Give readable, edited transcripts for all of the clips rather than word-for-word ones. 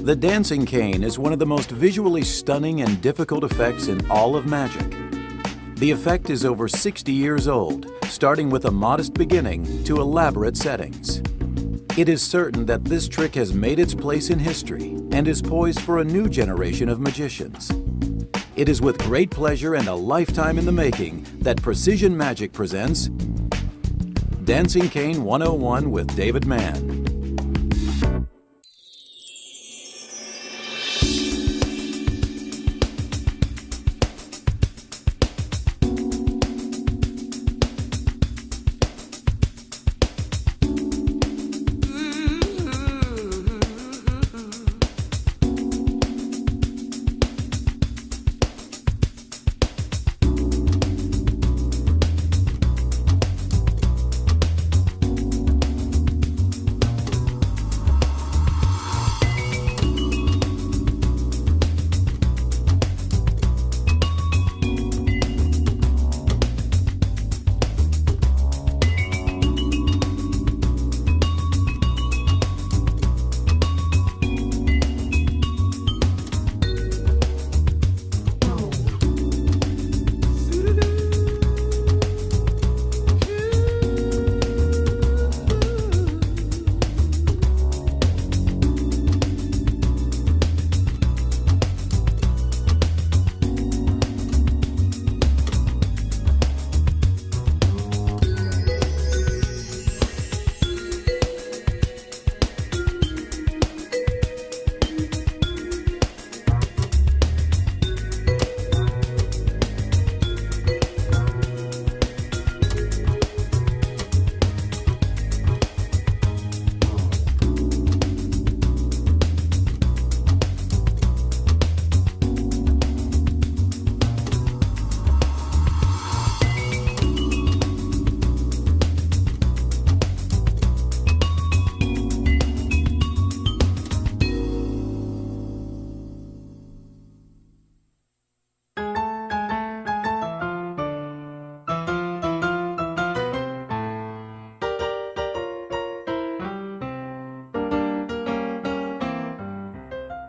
The dancing cane is one of the most visually stunning and difficult effects in all of magic. The effect is over 60 years old, starting with a modest beginning to elaborate settings. It is certain that this trick has made its place in history and is poised for a new generation of magicians. It is with great pleasure and a lifetime in the making that Precision Magic presents Dancing Cane 101 with David Mann.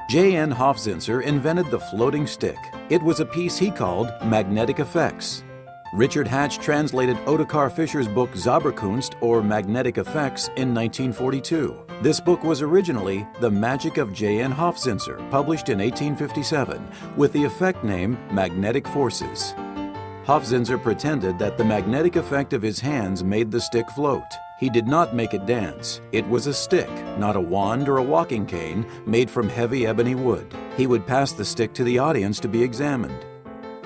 J.N. Hofzinser invented the floating stick. It was a piece he called magnetic effects. Richard Hatch translated Ottokar Fischer's book Zauberkunst, or Magnetic Effects, in 1942. This book was originally The Magic of J.N. Hofzinser, published in 1857, with the effect name Magnetic Forces. Hofzinser pretended that the magnetic effect of his hands made the stick float. He did not make it dance. It was a stick, not a wand or a walking cane, made from heavy ebony wood. He would pass the stick to the audience to be examined.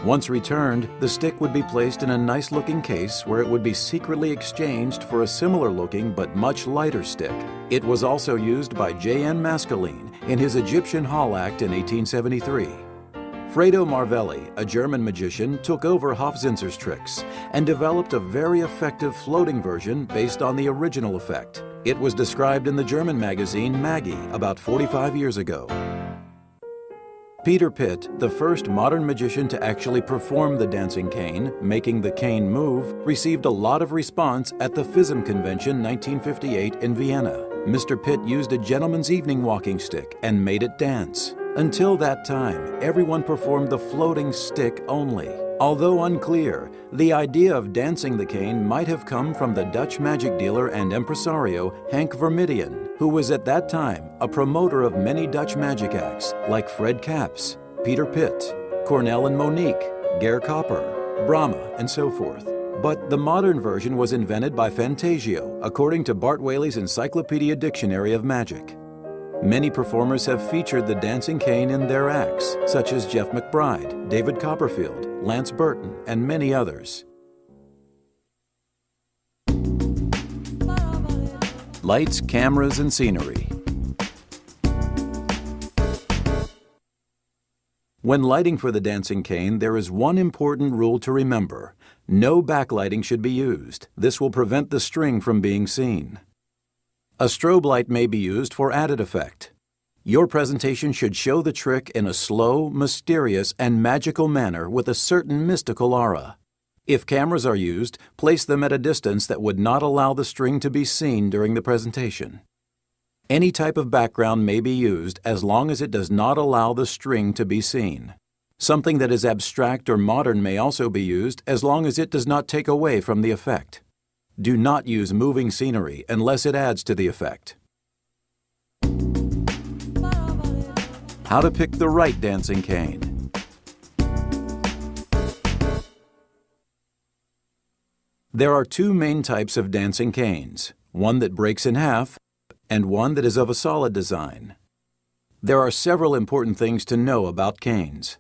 Once returned, the stick would be placed in a nice-looking case where it would be secretly exchanged for a similar-looking but much lighter stick. It was also used by J.N. Maskelyne in his Egyptian Hall Act in 1873. Fredo Marvelli, a German magician, took over Hofzinser's tricks and developed a very effective floating version based on the original effect. It was described in the German magazine Maggie about 45 years ago. Peter Pitt, the first modern magician to actually perform the dancing cane, making the cane move, received a lot of response at the FISM Convention 1958 in Vienna. Mr. Pitt used a gentleman's evening walking stick and made it dance. Until that time, everyone performed the floating stick only. Although unclear, the idea of dancing the cane might have come from the Dutch magic dealer and impresario Henk Vermidien, who was at that time a promoter of many Dutch magic acts like Fred Kaps, Peter Pitt, Cornell and Monique, Ger Copper, Brahma, and so forth. But the modern version was invented by Fantasio, according to Bart Whaley's Encyclopedia Dictionary of Magic. Many performers have featured the dancing cane in their acts, such as Jeff McBride, David Copperfield, Lance Burton, and many others. Lights, cameras, and scenery. When lighting for the dancing cane, there is one important rule to remember. No backlighting should be used. This will prevent the string from being seen. A strobe light may be used for added effect. Your presentation should show the trick in a slow, mysterious, and magical manner with a certain mystical aura. If cameras are used, place them at a distance that would not allow the string to be seen during the presentation. Any type of background may be used as long as it does not allow the string to be seen. Something that is abstract or modern may also be used as long as it does not take away from the effect. Do not use moving scenery unless it adds to the effect. How to pick the right dancing cane. There are two main types of dancing canes, one that breaks in half and one that is of a solid design. There are several important things to know about canes.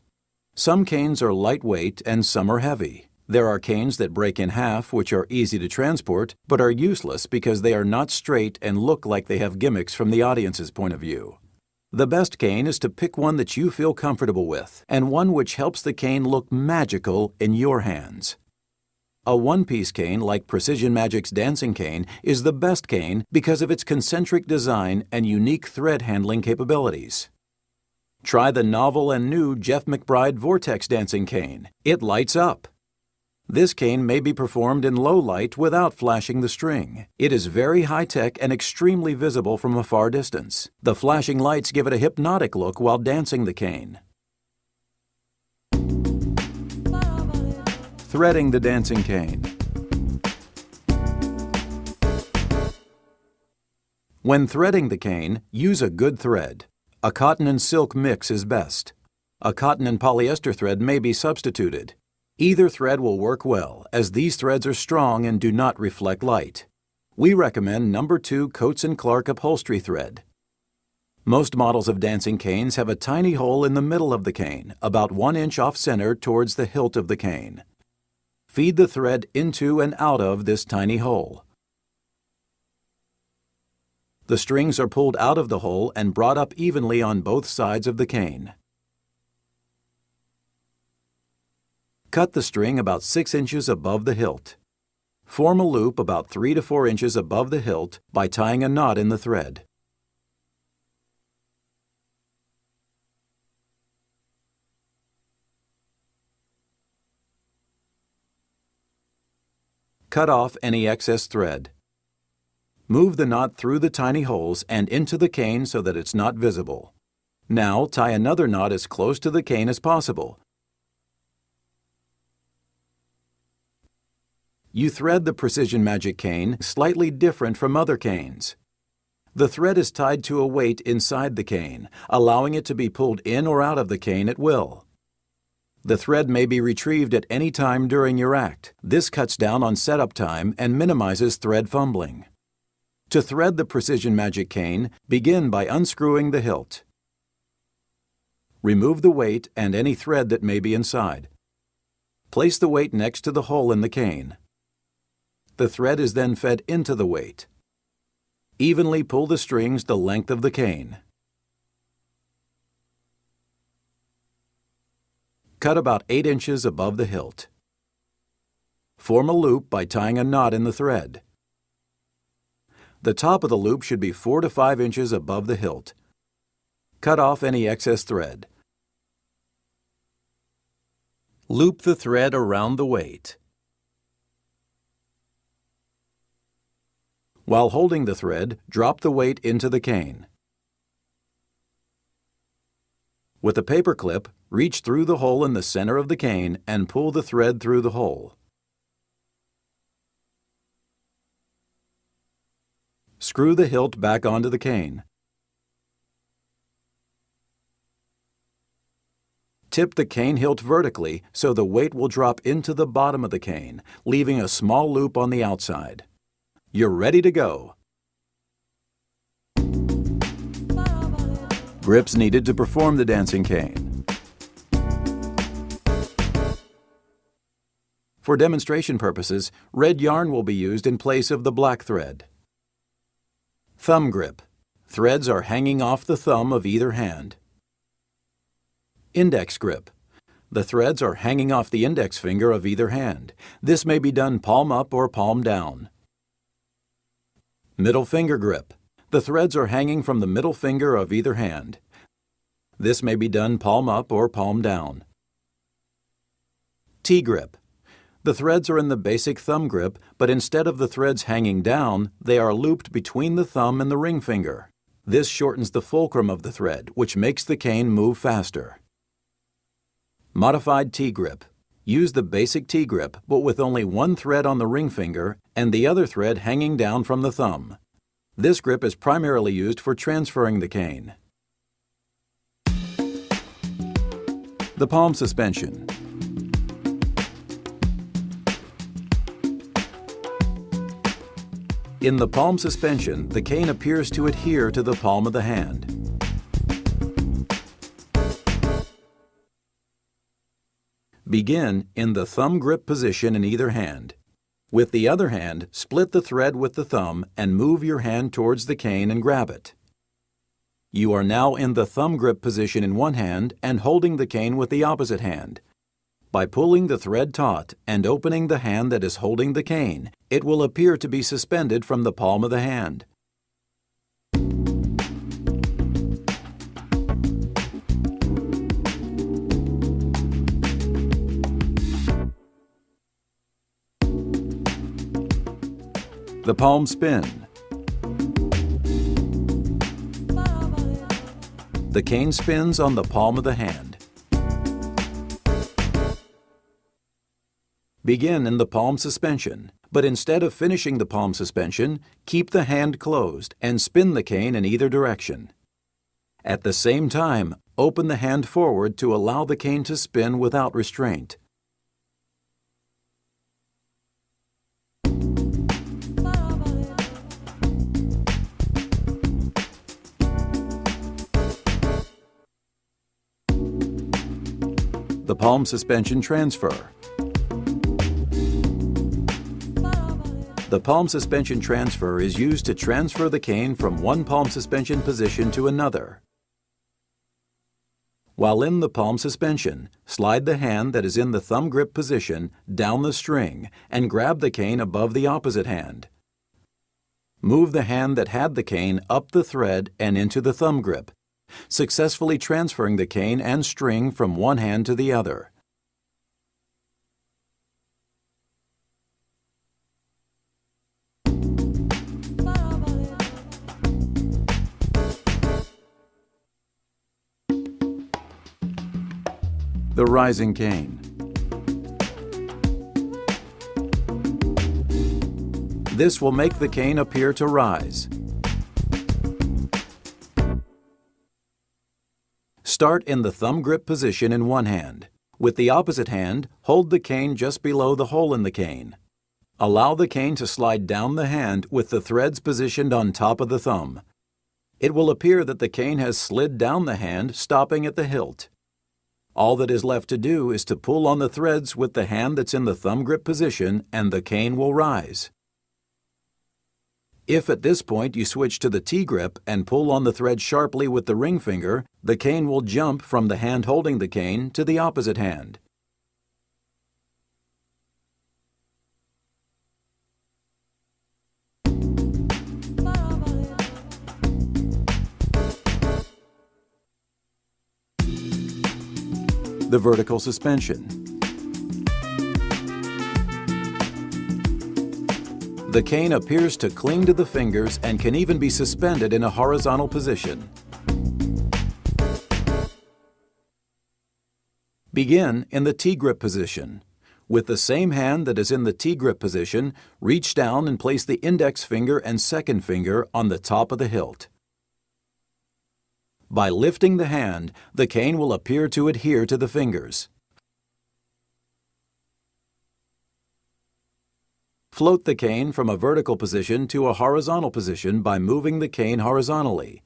Some canes are lightweight and some are heavy. There are canes that break in half which are easy to transport but are useless because they are not straight and look like they have gimmicks from the audience's point of view. The best cane is to pick one that you feel comfortable with and one which helps the cane look magical in your hands. A one-piece cane like Precision Magic's dancing cane is the best cane because of its concentric design and unique thread handling capabilities. Try the novel and new Jeff McBride Vortex dancing cane. It lights up. This cane may be performed in low light without flashing the string. It is very high-tech and extremely visible from a far distance. The flashing lights give it a hypnotic look while dancing the cane. Threading the dancing cane. When threading the cane, use a good thread. A cotton and silk mix is best. A cotton and polyester thread may be substituted. Either thread will work well, as these threads are strong and do not reflect light. We recommend No. 2 Coats & Clark upholstery thread. Most models of dancing canes have a tiny hole in the middle of the cane, about 1 inch off center towards the hilt of the cane. Feed the thread into and out of this tiny hole. The strings are pulled out of the hole and brought up evenly on both sides of the cane. Cut the string about 6 inches above the hilt. Form a loop about 3 to 4 inches above the hilt by tying a knot in the thread. Cut off any excess thread. Move the knot through the tiny holes and into the cane so that it's not visible. Now tie another knot as close to the cane as possible. You thread the Precision Magic cane slightly different from other canes. The thread is tied to a weight inside the cane, allowing it to be pulled in or out of the cane at will. The thread may be retrieved at any time during your act. This cuts down on setup time and minimizes thread fumbling. To thread the Precision Magic cane, begin by unscrewing the hilt. Remove the weight and any thread that may be inside. Place the weight next to the hole in the cane. The thread is then fed into the weight. Evenly pull the strings the length of the cane. Cut about 8 inches above the hilt. Form a loop by tying a knot in the thread. The top of the loop should be 4 to 5 inches above the hilt. Cut off any excess thread. Loop the thread around the weight. While holding the thread, drop the weight into the cane. With a paper clip, reach through the hole in the center of the cane and pull the thread through the hole. Screw the hilt back onto the cane. Tip the cane hilt vertically so the weight will drop into the bottom of the cane, leaving a small loop on the outside. You're ready to go. Grips needed to perform the dancing cane. For demonstration purposes, red yarn will be used in place of the black thread. Thumb grip. Threads are hanging off the thumb of either hand. Index grip. The threads are hanging off the index finger of either hand. This may be done palm up or palm down. Middle finger grip. The threads are hanging from the middle finger of either hand. This may be done palm up or palm down. T-grip. The threads are in the basic thumb grip, but instead of the threads hanging down, they are looped between the thumb and the ring finger. This shortens the fulcrum of the thread, which makes the cane move faster. Modified T-grip. Use the basic T-grip, but with only one thread on the ring finger and the other thread hanging down from the thumb. This grip is primarily used for transferring the cane. The palm suspension. In the palm suspension, the cane appears to adhere to the palm of the hand. Begin in the thumb grip position in either hand. With the other hand, split the thread with the thumb and move your hand towards the cane and grab it. You are now in the thumb grip position in one hand and holding the cane with the opposite hand. By pulling the thread taut and opening the hand that is holding the cane, it will appear to be suspended from the palm of the hand. The palm spin. The cane spins on the palm of the hand. Begin in the palm suspension, but instead of finishing the palm suspension, keep the hand closed and spin the cane in either direction. At the same time, open the hand forward to allow the cane to spin without restraint. The palm suspension transfer. The palm suspension transfer is used to transfer the cane from one palm suspension position to another. While in the palm suspension, slide the hand that is in the thumb grip position down the string and grab the cane above the opposite hand. Move the hand that had the cane up the thread and into the thumb grip, successfully transferring the cane and string from one hand to the other. The rising cane. This will make the cane appear to rise. Start in the thumb grip position in one hand. With the opposite hand, hold the cane just below the hole in the cane. Allow the cane to slide down the hand with the threads positioned on top of the thumb. It will appear that the cane has slid down the hand, stopping at the hilt. All that is left to do is to pull on the threads with the hand that's in the thumb grip position and the cane will rise. If at this point you switch to the T-grip and pull on the thread sharply with the ring finger, the cane will jump from the hand holding the cane to the opposite hand. The vertical suspension. The cane appears to cling to the fingers and can even be suspended in a horizontal position. Begin in the T-grip position. With the same hand that is in the T-grip position, reach down and place the index finger and second finger on the top of the hilt. By lifting the hand, the cane will appear to adhere to the fingers. Float the cane from a vertical position to a horizontal position by moving the cane horizontally.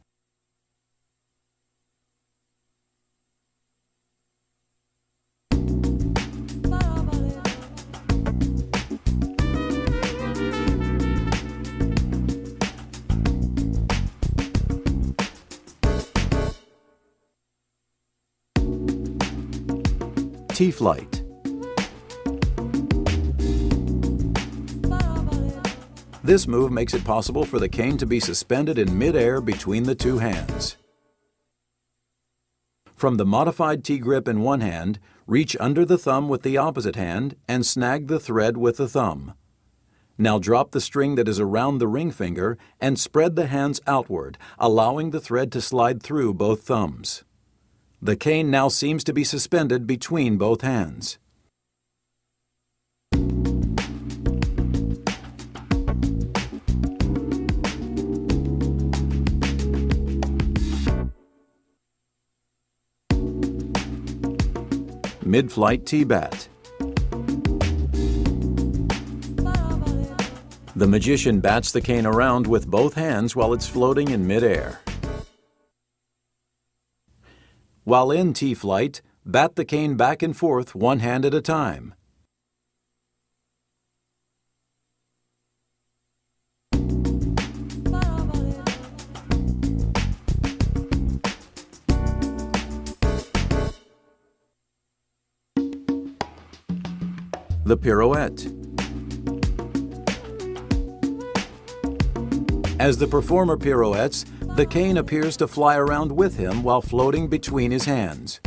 T-flight. This move makes it possible for the cane to be suspended in mid-air between the two hands. From the modified T-grip in one hand, reach under the thumb with the opposite hand and snag the thread with the thumb. Now drop the string that is around the ring finger and spread the hands outward, allowing the thread to slide through both thumbs. The cane now seems to be suspended between both hands. Mid-flight T-bat. The magician bats the cane around with both hands while it's floating in mid-air. While in T-flight, bat the cane back and forth one hand at a time. The pirouette. As the performer pirouettes, the cane appears to fly around with him while floating between his hands.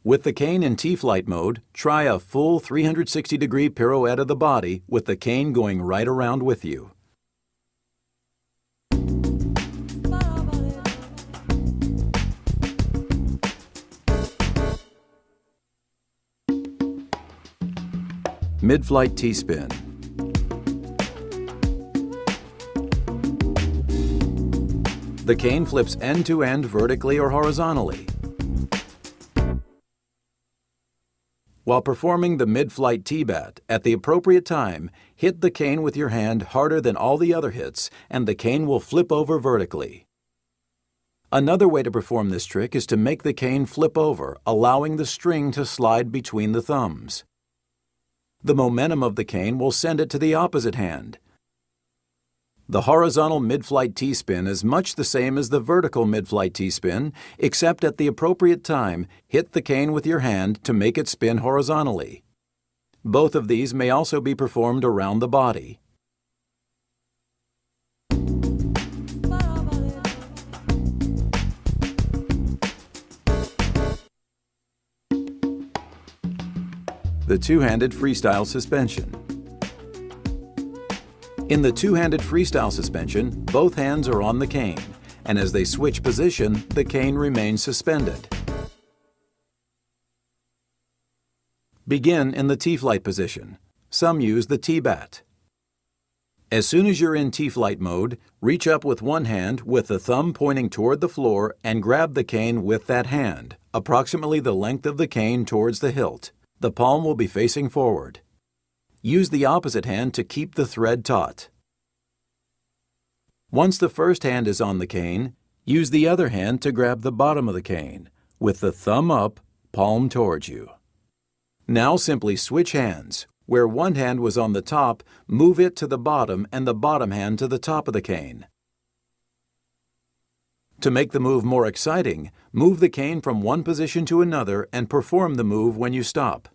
With the cane in T-flight mode, try a full 360-degree pirouette of the body with the cane going right around with you. Mid-flight T-spin. The cane flips end-to-end vertically or horizontally. While performing the mid-flight T-bat, at the appropriate time, hit the cane with your hand harder than all the other hits, and the cane will flip over vertically. Another way to perform this trick is to make the cane flip over, allowing the string to slide between the thumbs. The momentum of the cane will send it to the opposite hand. The horizontal mid-flight T-spin is much the same as the vertical mid-flight T-spin, except at the appropriate time, hit the cane with your hand to make it spin horizontally. Both of these may also be performed around the body. The two-handed freestyle suspension. In the two-handed freestyle suspension, both hands are on the cane, and as they switch position, the cane remains suspended. Begin in the T-flight position. Some use the T-bat. As soon as you're in T-flight mode, reach up with one hand with the thumb pointing toward the floor and grab the cane with that hand, approximately the length of the cane towards the hilt. The palm will be facing forward. Use the opposite hand to keep the thread taut. Once the first hand is on the cane, use the other hand to grab the bottom of the cane, with the thumb up, palm towards you. Now simply switch hands. Where one hand was on the top, move it to the bottom and the bottom hand to the top of the cane. To make the move more exciting, move the cane from one position to another and perform the move when you stop.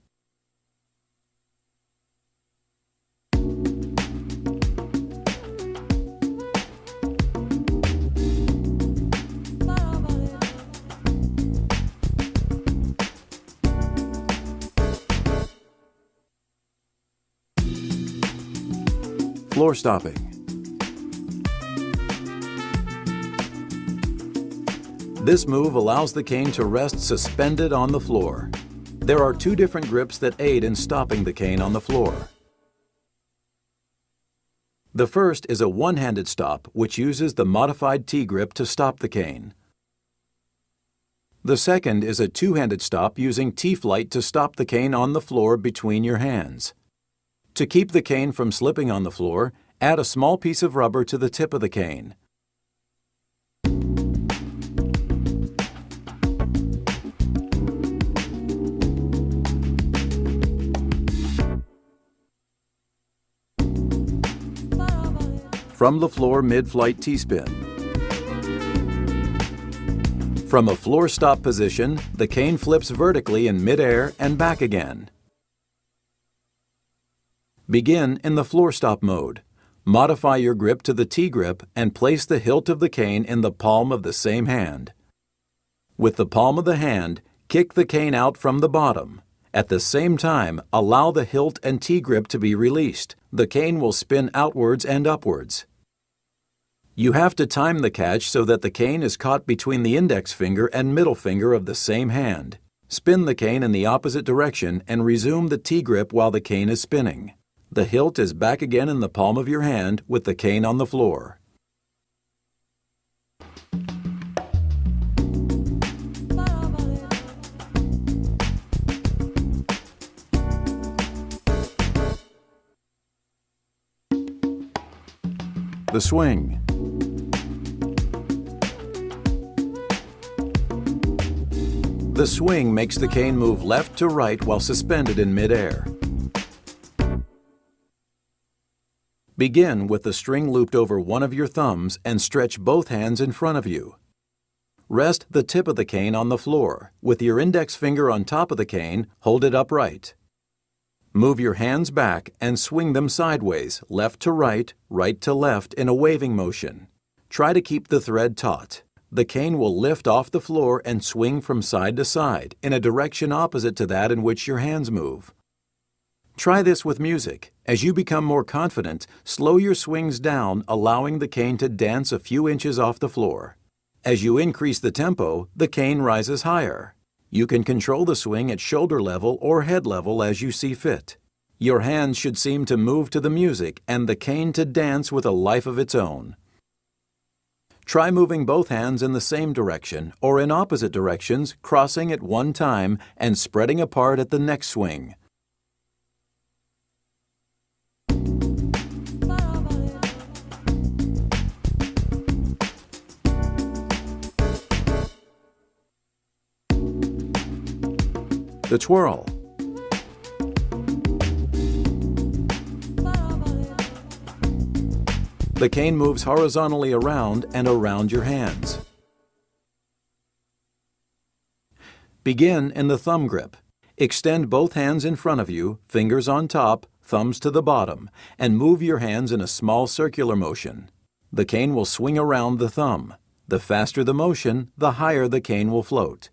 Floor stopping. This move allows the cane to rest suspended on the floor. There are two different grips that aid in stopping the cane on the floor. The first is a one-handed stop, which uses the modified T-grip to stop the cane. The second is a two-handed stop using T-flight to stop the cane on the floor between your hands. To keep the cane from slipping on the floor, add a small piece of rubber to the tip of the cane. From the floor mid-flight T-spin. From a floor stop position, the cane flips vertically in mid-air and back again. Begin in the floor stop mode. Modify your grip to the T-grip and place the hilt of the cane in the palm of the same hand. With the palm of the hand, kick the cane out from the bottom. At the same time, allow the hilt and T-grip to be released. The cane will spin outwards and upwards. You have to time the catch so that the cane is caught between the index finger and middle finger of the same hand. Spin the cane in the opposite direction and resume the T-grip while the cane is spinning. The hilt is back again in the palm of your hand with the cane on the floor. The swing. The swing makes the cane move left to right while suspended in midair. Begin with the string looped over one of your thumbs and stretch both hands in front of you. Rest the tip of the cane on the floor. With your index finger on top of the cane, hold it upright. Move your hands back and swing them sideways, left to right, right to left in a waving motion. Try to keep the thread taut. The cane will lift off the floor and swing from side to side in a direction opposite to that in which your hands move. Try this with music. As you become more confident, slow your swings down, allowing the cane to dance a few inches off the floor. As you increase the tempo, the cane rises higher. You can control the swing at shoulder level or head level as you see fit. Your hands should seem to move to the music and the cane to dance with a life of its own. Try moving both hands in the same direction or in opposite directions, crossing at one time and spreading apart at the next swing. The twirl. The cane moves horizontally around and around your hands. Begin in the thumb grip. Extend both hands in front of you, fingers on top, thumbs to the bottom, and move your hands in a small circular motion. The cane will swing around the thumb. The faster the motion, the higher the cane will float.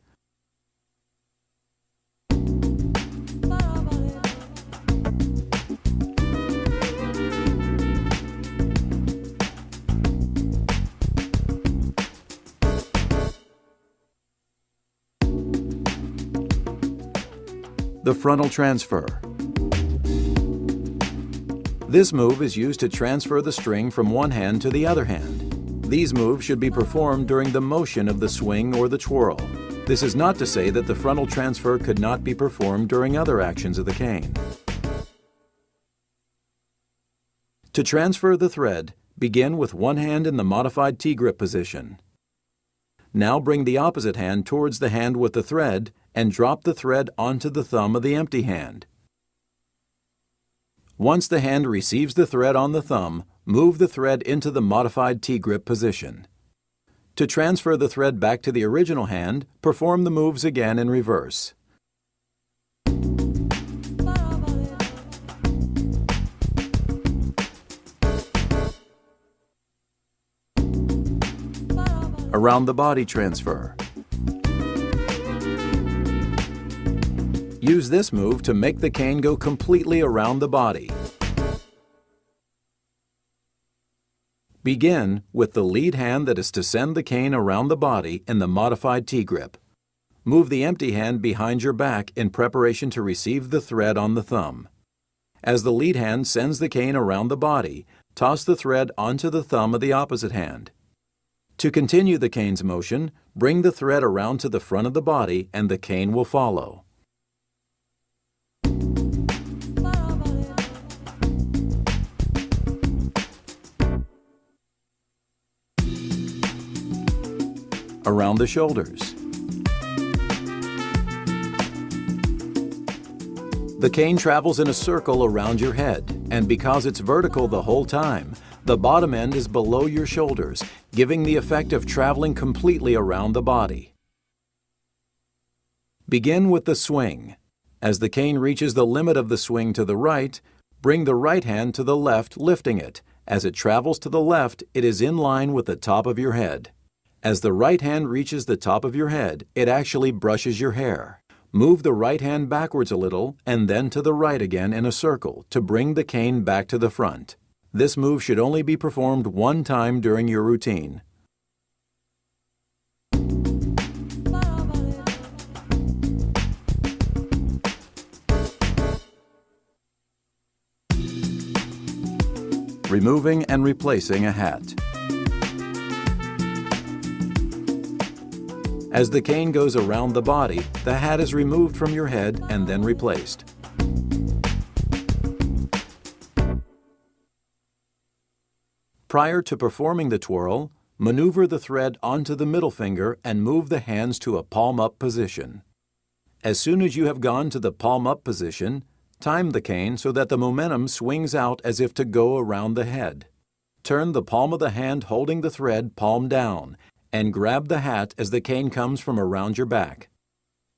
The frontal transfer. This move is used to transfer the string from one hand to the other hand. These moves should be performed during the motion of the swing or the twirl. This is not to say that the frontal transfer could not be performed during other actions of the cane. To transfer the thread, begin with one hand in the modified T-grip position. Now bring the opposite hand towards the hand with the thread and drop the thread onto the thumb of the empty hand. Once the hand receives the thread on the thumb, move the thread into the modified T-grip position. To transfer the thread back to the original hand, perform the moves again in reverse. Around the body transfer. Use this move to make the cane go completely around the body. Begin with the lead hand that is to send the cane around the body in the modified T-grip. Move the empty hand behind your back in preparation to receive the thread on the thumb. As the lead hand sends the cane around the body, toss the thread onto the thumb of the opposite hand. To continue the cane's motion, bring the thread around to the front of the body and the cane will follow. Around the shoulders. The cane travels in a circle around your head, and because it's vertical the whole time, the bottom end is below your shoulders, giving the effect of traveling completely around the body. Begin with the swing. As the cane reaches the limit of the swing to the right, bring the right hand to the left, lifting it. As it travels to the left, it is in line with the top of your head. As the right hand reaches the top of your head, it actually brushes your hair. Move the right hand backwards a little and then to the right again in a circle to bring the cane back to the front. This move should only be performed one time during your routine. Removing and replacing a hat. As the cane goes around the body, the hat is removed from your head and then replaced. Prior to performing the twirl, maneuver the thread onto the middle finger and move the hands to a palm-up position. As soon as you have gone to the palm-up position, time the cane so that the momentum swings out as if to go around the head. Turn the palm of the hand holding the thread palm down and grab the hat as the cane comes from around your back.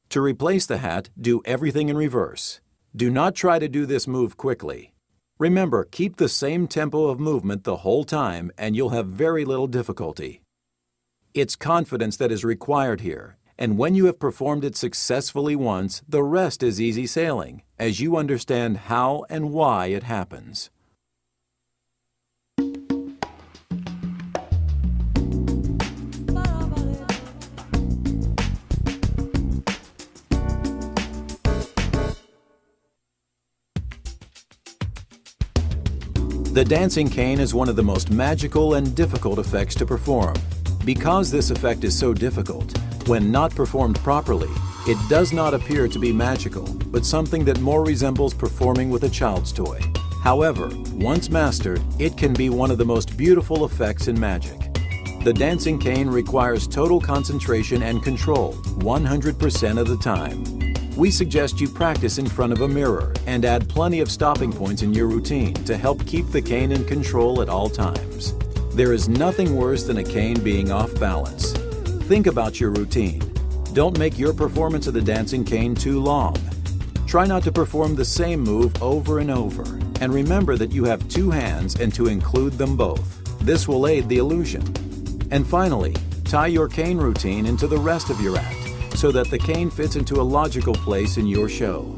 To replace the hat, do everything in reverse. Do not try to do this move quickly. Remember, keep the same tempo of movement the whole time and you'll have very little difficulty. It's confidence that is required here, and when you have performed it successfully once, the rest is easy sailing, as you understand how and why it happens. The dancing cane is one of the most magical and difficult effects to perform. Because this effect is so difficult, when not performed properly, it does not appear to be magical, but something that more resembles performing with a child's toy. However, once mastered, it can be one of the most beautiful effects in magic. The dancing cane requires total concentration and control 100% of the time. We suggest you practice in front of a mirror and add plenty of stopping points in your routine to help keep the cane in control at all times. There is nothing worse than a cane being off balance. Think about your routine. Don't make your performance of the dancing cane too long. Try not to perform the same move over and over. And remember that you have two hands and to include them both. This will aid the illusion. And finally, tie your cane routine into the rest of your act so that the cane fits into a logical place in your show.